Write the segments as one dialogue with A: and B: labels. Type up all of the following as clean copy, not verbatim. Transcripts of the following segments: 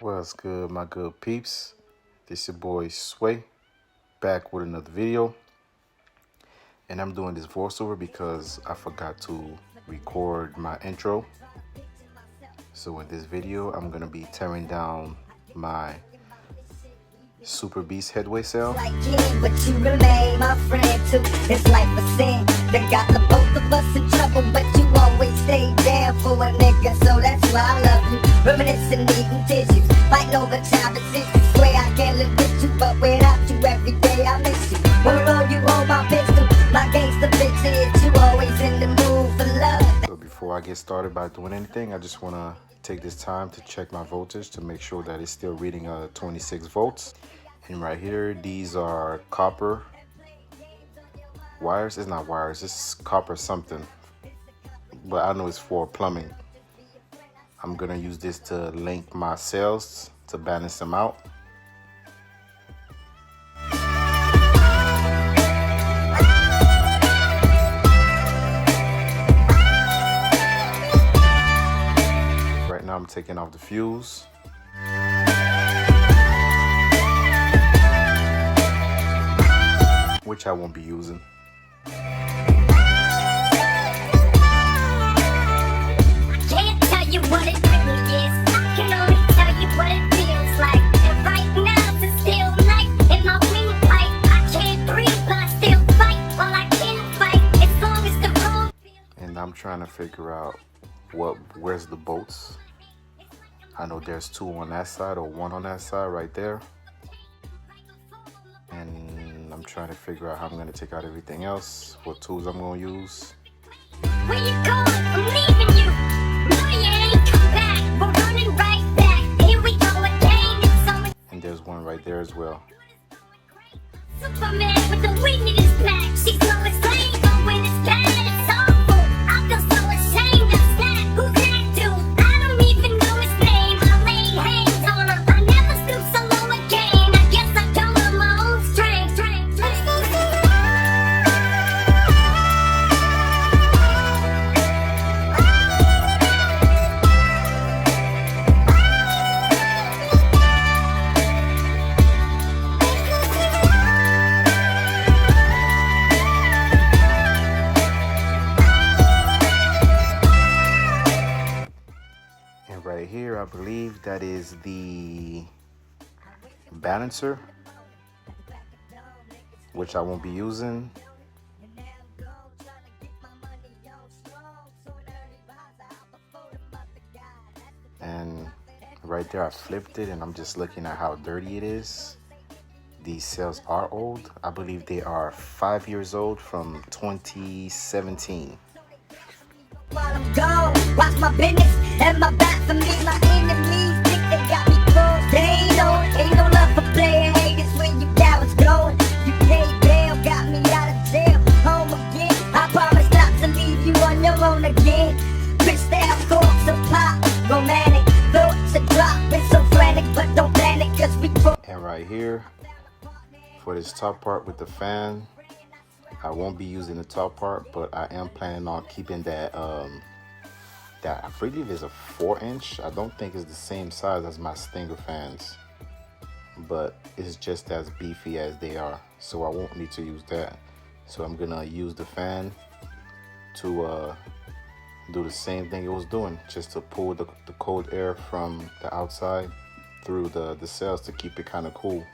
A: What's good, my good peeps? This your boy Sway, back with another video. And I'm doing this voiceover because I forgot to record my intro. So in this video, I'm gonna be tearing down my Super Beast headway sale.
B: But you remain my friend too. It's life a sin that got the both of us in trouble, but you always stay down for a nigga, so that's why I love you. Reminiscing, eating tissues, fighting over time decisions. Swear I can't live with you, but without you every day I miss you. Where you hold my pistol, my gangster bitch is you always in the mood for love.
A: So before I get started by doing anything, I just wanna take this time to check my voltage to make sure that it's still reading 26 volts. And right here, these are copper wires. It's not wires, it's copper something, but I know it's for plumbing. I'm gonna use this to link my cells to balance them out. Right now I'm taking off the fuse. Which I won't be using.
B: I can't tell you what it really is. I can only tell you what it feels like. And right now it's still night in my windpipe. I can't breathe, but I still fight. Well, I can fight as long as the road feels.
A: And I'm trying to figure out where's the bolts. I know there's two on that side or one on that side right there. And I'm trying to figure out how I'm going to take out everything else, what tools I'm going to use.
B: Where you going? I'm leaving you. No, you ain't come back. We're running right back. Here we go again. It's so
A: And there's one right there as well.
B: Superman with the wind in his back. She's no slave, but when it's bad, it's awful. I feel so ashamed of that. Who's that dude? I don't even know his name. I laid hands on him. I never stoop so low again. I guess I don't know my own strength.
A: And right here, I believe that is the balancer, which I won't be using. And right there, I flipped it and I'm just looking at how dirty it is. These cells are old. I believe they are 5 years old from 2017.
B: While I'm gone, watch my business and my back for me. My enemies think they got me close. They ain't no love for player haters when you cowards going. You paid bail, got me out of jail, home again. I promise not to leave you on your own again. Bitch, they have thoughts of pop, romantic thoughts of drop. It's so frantic, but don't panic, cause we broke.
A: And right here, for this top part with the fan, I won't be using the top part, but I am planning on keeping that, that I believe is a 4-inch. I don't think it's the same size as my Stinger fans, but it's just as beefy as they are, so I won't need to use that. So I'm gonna use the fan to do the same thing it was doing, just to pull the cold air from the outside through the cells to keep it kind of cool.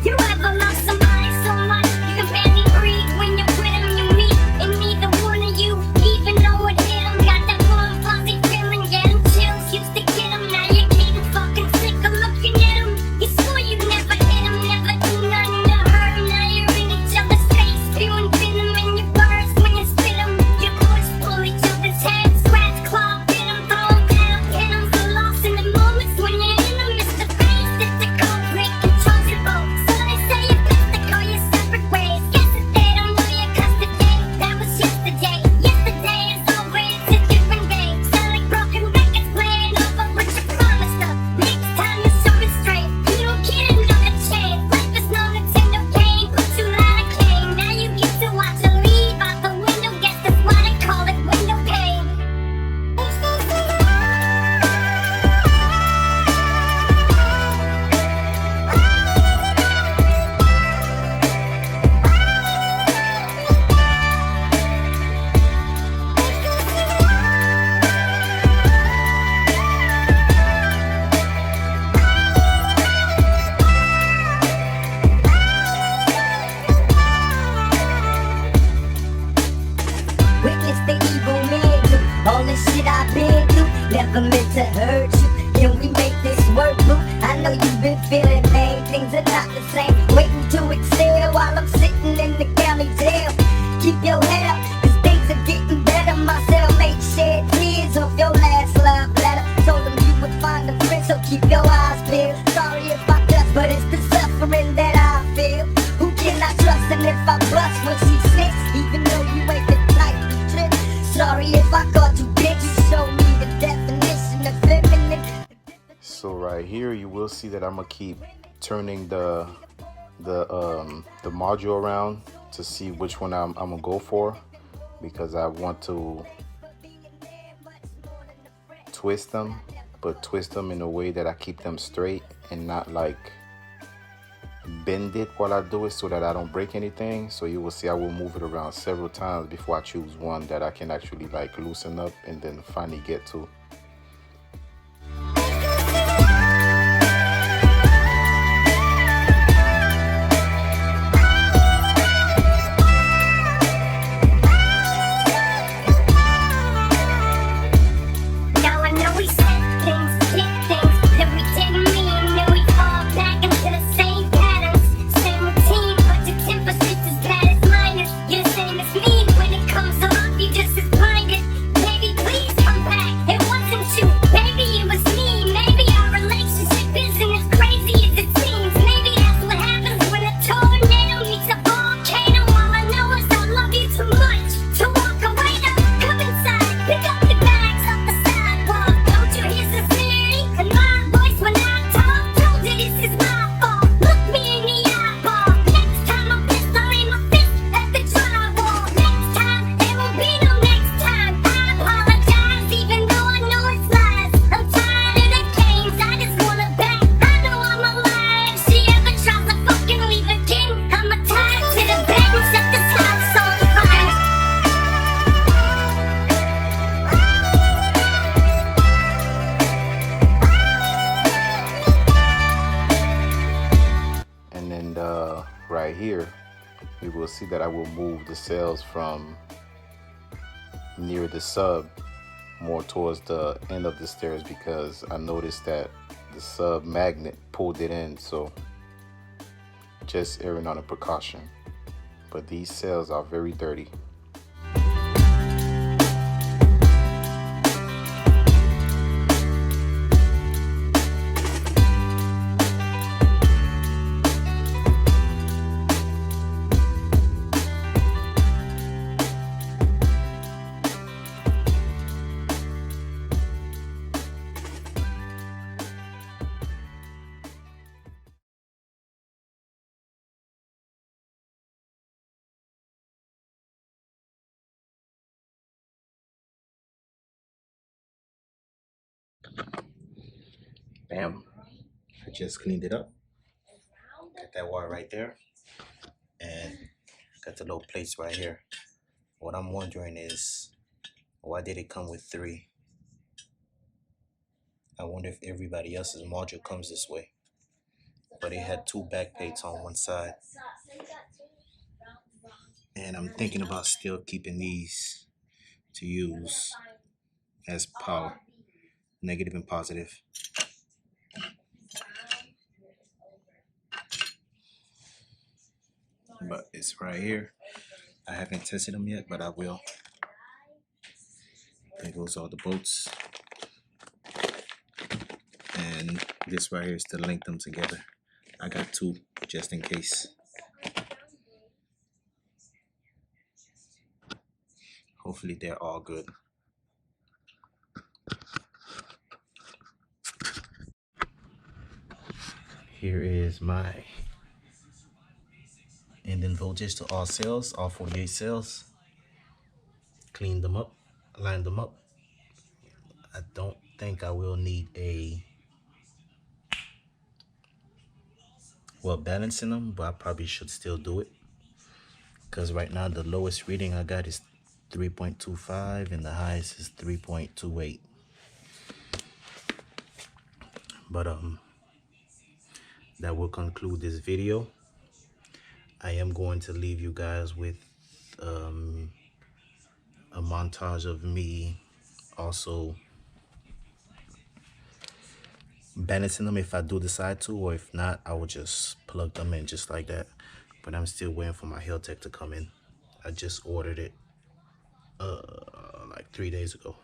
B: You ever love somebody so much you can barely breathe when you're with them, you meet, and neither one of you even know it hit them. Got that warm fuzzy feeling, getting chills used to get them. Now you're getting fucking sick of looking at them. You swore you'd never hit them, never do nothing to hurt them. Now you're in each other's face, spewing venom in your words when you spit them. Your boys pull each other's heads, scratch, claw, hit them, throw them down, hit them for loss in the moments when you're in them. It's All this shit I've been through, never meant to hurt you. Can we make this work, boo? I know you've been feeling pain, things are not the same. Waiting to exhale while I'm sitting in the county jail. Keep your head up, cause things are getting better. My cellmate shed tears off your last love letter. Told him you would find a friend, so keep your eyes peeled. Sorry if I cuss, but it's the suffering that I feel. Who can I trust? And if I bust when she sits, even though you ain't the type to trip. Sorry if I caught you, bitch. You show me the definition of feminine.
A: So right here, you will see that I'm gonna keep turning the module around to see which one I'm gonna go for, because I want to twist them, but twist them in a way that I keep them straight and not like bend it while I do it, so that I don't break anything. So you will see I will move it around several times before I choose one that I can actually like loosen up and then finally get to.
B: Now I know we said things, did things that we didn't mean. Then we fall back into the same patterns, same routine. But your temper's just as bad as mine is. You're the same as me. When it comes off, you just as blinded. Baby, please come back. It wasn't you, baby, it was me. Maybe our relationship isn't as crazy as it seems. Maybe that's what happens when a tornado meets a volcano. All I know is I love you too much to walk away. Now come inside, pick up your bags off the sidewalk. Don't you hear sincerity in my voice when I talk? Told you this is my fault. Look me in the eyeball. Next time I'm pissed, I'll aim my fist at the drywall. Next time, there won't be no next time. I apologize, even though I know it's lies. I'm tired of the games, I just wanna bang. I know I'm a liar. If she ever tries to fucking leave again, I'ma tie her to the bed and set this house on fire.
A: And then right here, you will see that I will move the cells from near the sub more towards the end of the stairs, because I noticed that the sub magnet pulled it in. So just erring on a precaution. But these cells are very dirty. Bam. I just cleaned it up. Got that water right there. And got the little plates right here. What I'm wondering is, why did it come with 3? I wonder if everybody else's module comes this way. But it had 2 back plates on one side. And I'm thinking about still keeping these to use as power, negative and positive. But it's right here. I haven't tested them yet, but I will. There goes all the bolts. And this right here is to link them together. I got 2 just in case. Hopefully they're all good. Here is my ending voltage to all cells, all 48 cells. Cleaned them up, lined them up. I don't think I will need a, well, balancing them, but I probably should still do it. Because right now the lowest reading I got is 3.25 and the highest is 3.28. But that will conclude this video. I am going to leave you guys with a montage of me also balancing them if I do decide to, or if not, I will just plug them in just like that. But I'm still waiting for my hair tech to come in. I just ordered it like 3 days ago.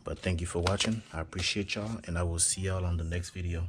A: But thank you for watching. I appreciate y'all, and I will see y'all on the next video.